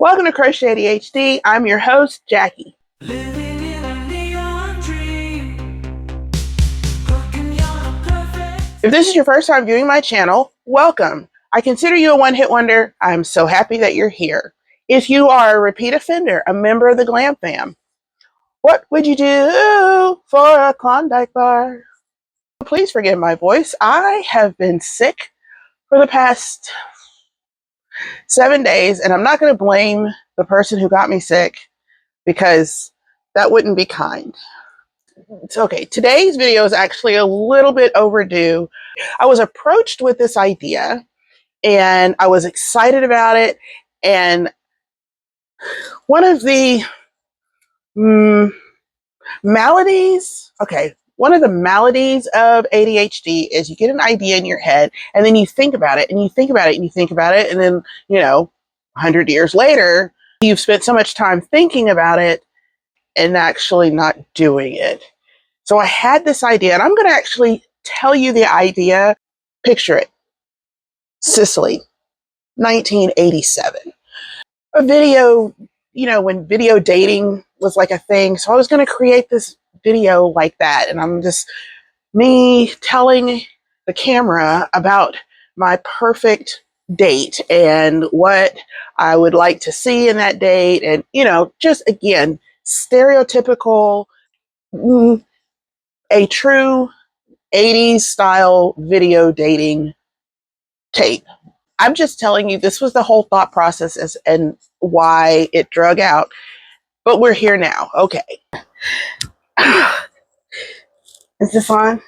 Welcome to Crochet ADHD. I'm your host, Jackie. Living in a neon dream. If this is your first time viewing my channel, welcome. I consider you a one-hit wonder. I'm so happy that you're here. If you are a repeat offender, a member of the GlamFam, what would you do for a Klondike bar? Please forgive my voice. I have been sick for the past 7 days, and I'm not going to blame the person who got me sick because that wouldn't be kind. It's okay. Today's video is actually a little bit overdue. I was approached with this idea and I was excited about it. And one of the maladies of ADHD is you get an idea in your head and then you think about it and you think about it and you think about it. And then, 100 years later, you've spent so much time thinking about it and actually not doing it. So I had this idea, and I'm going to actually tell you the idea. Picture it. Sicily, 1987. A video, when video dating was like a thing. So I was going to create this video like that. And I'm just me telling the camera about my perfect date and what I would like to see in that date. And, just again, stereotypical, a true 80s style video dating tape. I'm just telling you, this was the whole thought process and why it drug out. But we're here now. Okay. Is this on?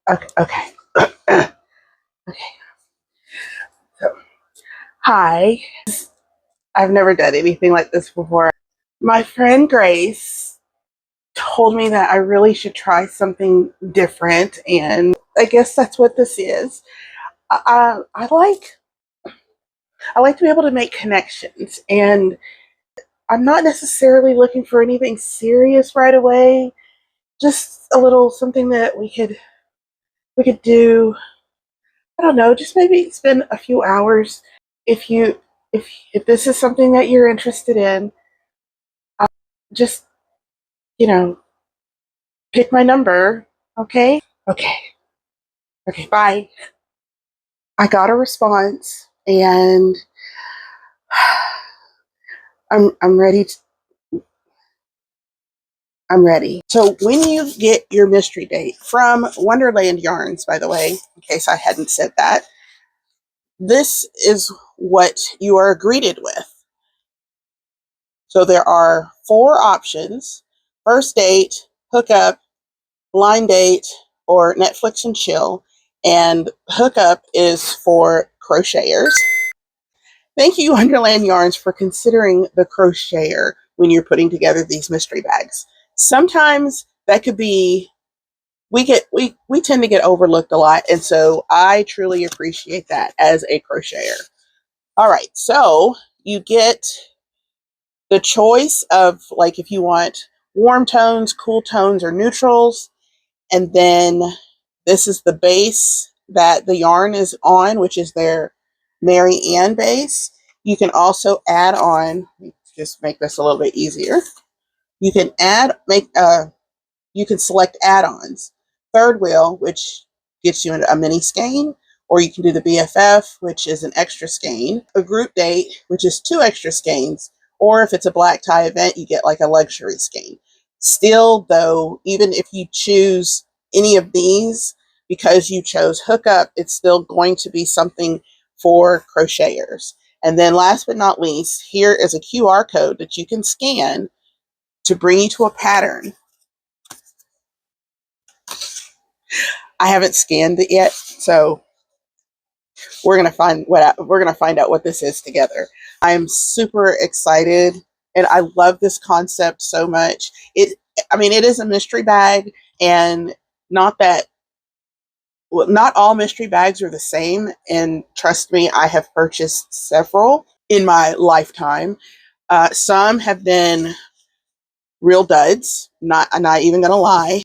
Okay. Okay. So, hi. I've never done anything like this before. My friend Grace told me that I really should try something different, and I guess that's what this is. I like to be able to make connections, and I'm not necessarily looking for anything serious right away. Just a little something that we could do. I don't know, just maybe spend a few hours. If this is something that you're interested in, just pick my number. Okay. Bye. I got a response, and I'm ready. I'm ready. So when you get your mystery date from Wonderland Yarns, by the way, in case I hadn't said that, this is what you are greeted with. So there are 4 options: first date, hookup, blind date, or Netflix and chill. And hookup is for crocheters. Thank you, Wonderland Yarns, for considering the crocheter when you're putting together these mystery bags. Sometimes that could be, we tend to get overlooked a lot, and so I truly appreciate that as a crocheter. All right, so you get the choice of, like, if you want warm tones, cool tones, or neutrals, and then this is the base that the yarn is on, which is their Mary Ann base. You can also add on, just make this a little bit easier. You can you can select add-ons. Third wheel, which gets you a mini skein, or you can do the BFF, which is an extra skein. A group date, which is 2 extra skeins, or if it's a black tie event, you get like a luxury skein. Still, though, even if you choose any of these, because you chose hookup, it's still going to be something for crocheters. And then last but not least, here is a QR code that you can scan to bring you to a pattern. I haven't scanned it yet, so we're gonna find out what this is together. I am super excited, and I love this concept so much. It is a mystery bag, and not all mystery bags are the same. And trust me, I have purchased several in my lifetime. Some have been real duds. I'm not even gonna lie.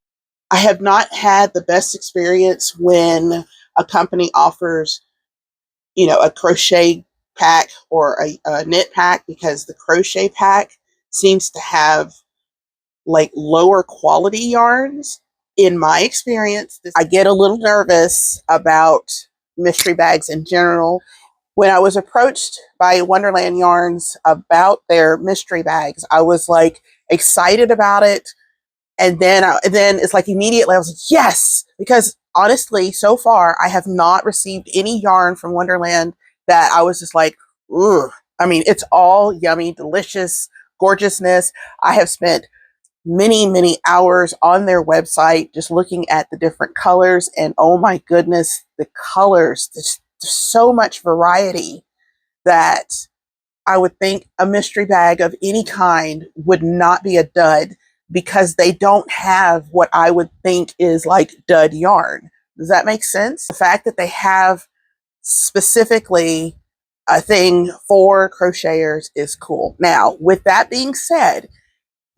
I have not had the best experience when a company offers, a crochet pack or a knit pack, because the crochet pack seems to have like lower quality yarns. In my experience, I get a little nervous about mystery bags in general. When I was approached by Wonderland Yarns about their mystery bags, I was like excited about it. And then it's like immediately I was like, yes, because honestly, so far I have not received any yarn from Wonderland that I was just like, ugh. I mean, it's all yummy, delicious, gorgeousness. I have spent many, many hours on their website just looking at the different colors, and oh my goodness, the colors, there's so much variety that I would think a mystery bag of any kind would not be a dud, because they don't have what I would think is like dud yarn. Does that make sense? The fact that they have specifically a thing for crocheters is cool. Now, with that being said,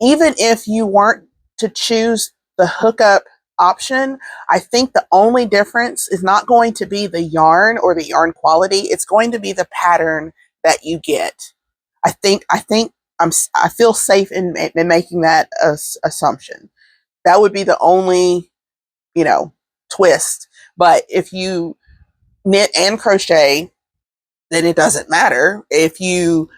even if you weren't to choose the hookup option, I think the only difference is not going to be the yarn or the yarn quality. It's going to be the pattern that you get. I feel safe in making that assumption. That would be the only, twist. But if you knit and crochet, then it doesn't matter. If you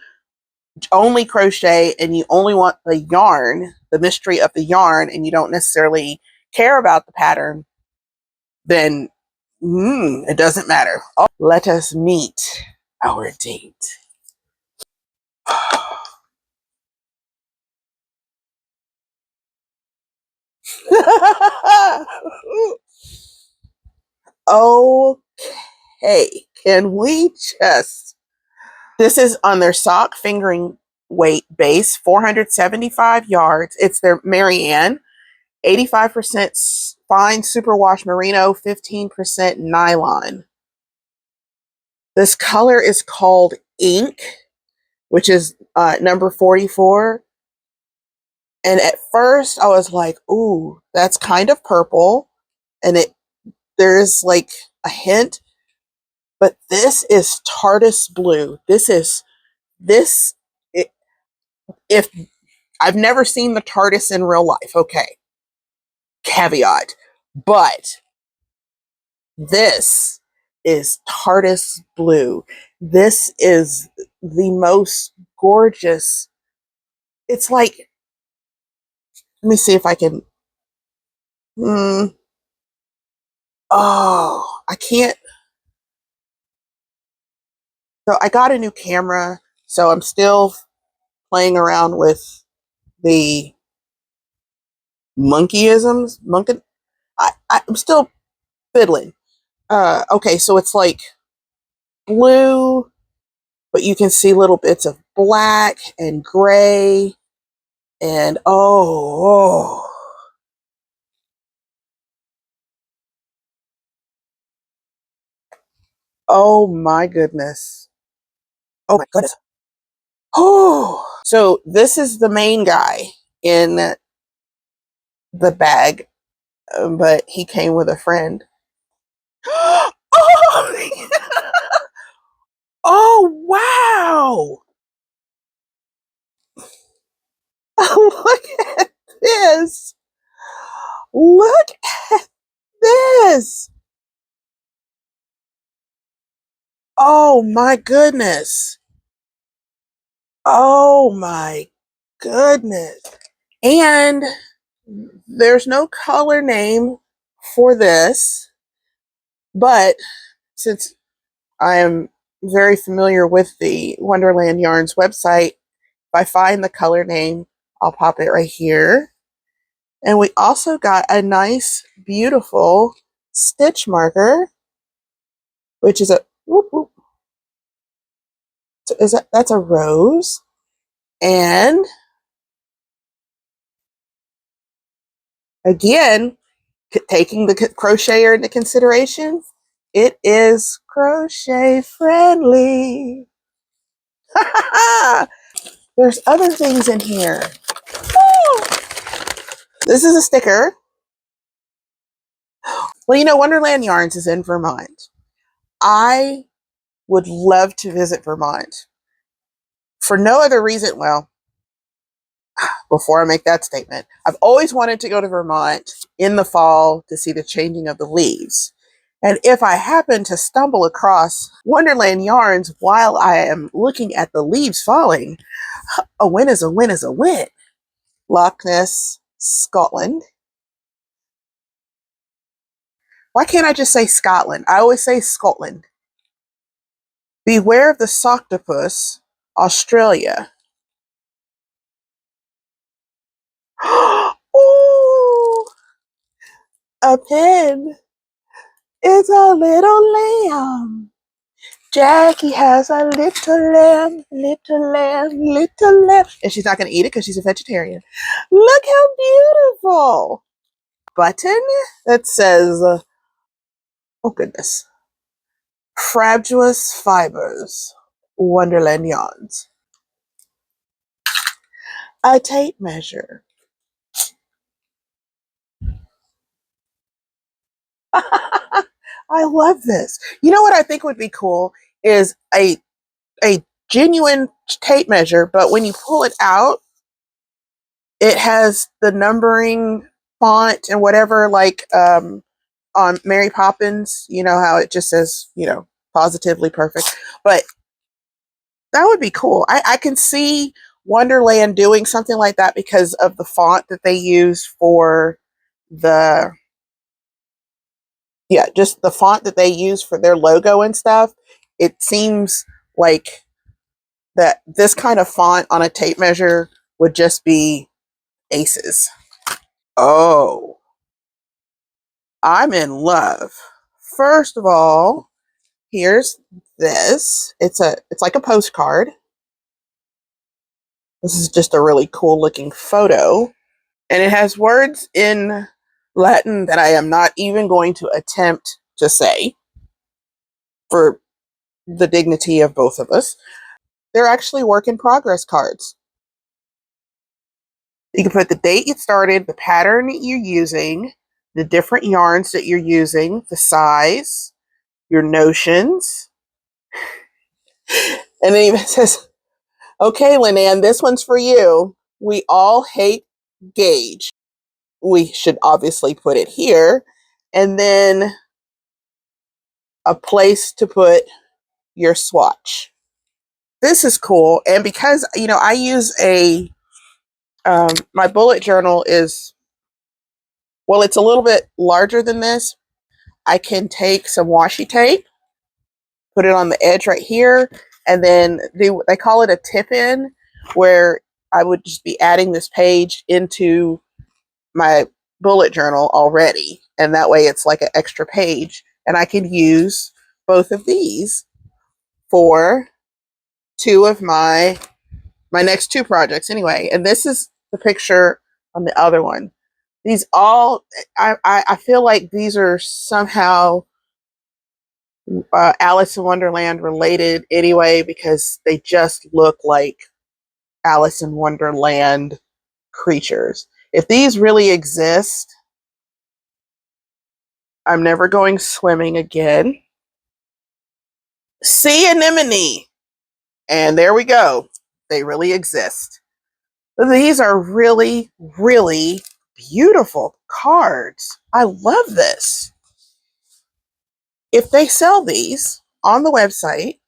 only crochet and you only want the yarn, the mystery of the yarn, and you don't necessarily care about the pattern, then it doesn't matter. Oh, let us meet our date. Okay, can we just... This is on their sock fingering weight base, 475 yards. It's their Marianne, 85% fine superwash merino, 15% nylon. This color is called Ink, which is number 44. And at first I was like, ooh, that's kind of purple. And there's like a hint, but this is TARDIS blue. If I've never seen the TARDIS in real life, okay, caveat, but this is TARDIS blue. This is the most gorgeous. It's like, let me see if I can. Oh, I can't. So I got a new camera, so I'm still playing around with the monkeyisms. I'm still fiddling. Okay, so it's like blue, but you can see little bits of black and gray, and oh my goodness. Oh my goodness. Oh, so this is the main guy in the bag, but he came with a friend. Oh, oh wow. Look at this. Look at this. Oh my goodness. Oh my goodness. And there's no color name for this, but since I am very familiar with the Wonderland Yarns website, if I find the color name, I'll pop it right here. And we also got a nice, beautiful stitch marker, which is a whoop, whoop. So that's a rose. And again, taking the crocheter into consideration, it is crochet friendly. There's other things in here. This is a sticker. Well, Wonderland Yarns is in Vermont. I would love to visit Vermont. For no other reason, well, before I make that statement, I've always wanted to go to Vermont in the fall to see the changing of the leaves. And if I happen to stumble across Wonderland Yarns while I am looking at the leaves falling, a win is a win is a win. Loch Ness, Scotland. Why can't I just say Scotland? I always say Scotland. Beware of the Soctopus, Australia. Ooh, a pen. It's a little lamb. Jackie has a little lamb, little lamb, little lamb. And she's not going to eat it because she's a vegetarian. Look how beautiful. Button that says, oh goodness, Frabjous Fibers, Wonderland Yarns. A tape measure. I love this. You know what I think would be cool is a genuine tape measure, but when you pull it out, it has the numbering font and whatever, like on Mary Poppins, you know how it just says, you know, positively perfect. But that would be cool. I can see Wonderland doing something like that because of the font that they use for the, yeah, just the font that they use for their logo and stuff. It seems like that this kind of font on a tape measure would just be aces. Oh, I'm in love. First of all, here's this. It's like a postcard. This is just a really cool looking photo. And it has words in Latin that I am not even going to attempt to say for the dignity of both of us. They're actually work in progress cards. You can put the date you started, the pattern that you're using, the different yarns that you're using, the size, your notions. And then it says, okay, Linan, this one's for you. We all hate gauge. We should obviously put it here. And then a place to put your swatch. This is cool. And because, you know, I use my bullet journal is, well, it's a little bit larger than this. I can take some washi tape, put it on the edge right here, and then they call it a tip-in, where I would just be adding this page into my bullet journal already. And that way it's like an extra page. And I can use both of these for two of my next two projects anyway. And this is the picture on the other one. These all, I feel like these are somehow Alice in Wonderland related anyway, because they just look like Alice in Wonderland creatures. If these really exist, I'm never going swimming again. Sea anemone. And there we go. They really exist. These are really, really beautiful cards. I love this. If they sell these on the website,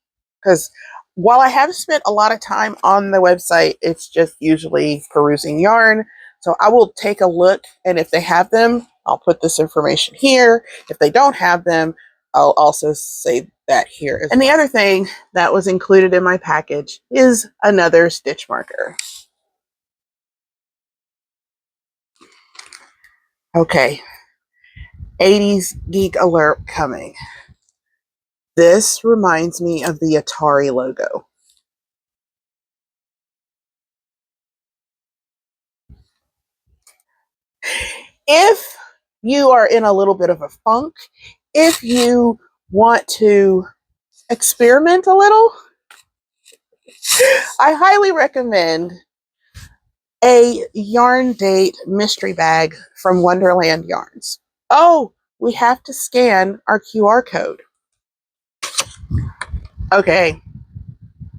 because while I have spent a lot of time on the website, it's just usually perusing yarn. So I will take a look, and if they have them, I'll put this information here. If they don't have them, I'll also say that here. And the other thing that was included in my package is another stitch marker. Okay, 80s geek alert coming. This reminds me of the Atari logo. If you are in a little bit of a funk, if you want to experiment a little, I highly recommend a yarn date mystery bag from Wonderland Yarns. Oh, we have to scan our QR code. Okay,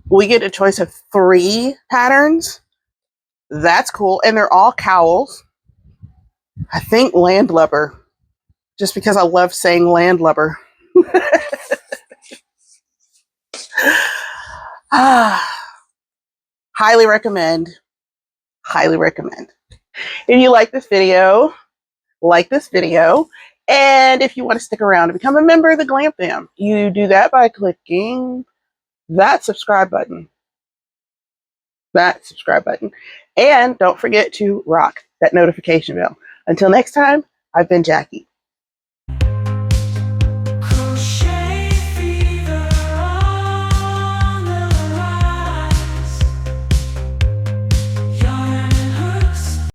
we get a choice of 3 patterns. That's cool. And they're all cowls. I think landlubber, just because I love saying landlubber. Highly recommend. Highly recommend. If you like this video. And if you want to stick around and become a member of the GlamFam, you do that by clicking that subscribe button. That subscribe button. And don't forget to rock that notification bell. Until next time, I've been Jackie.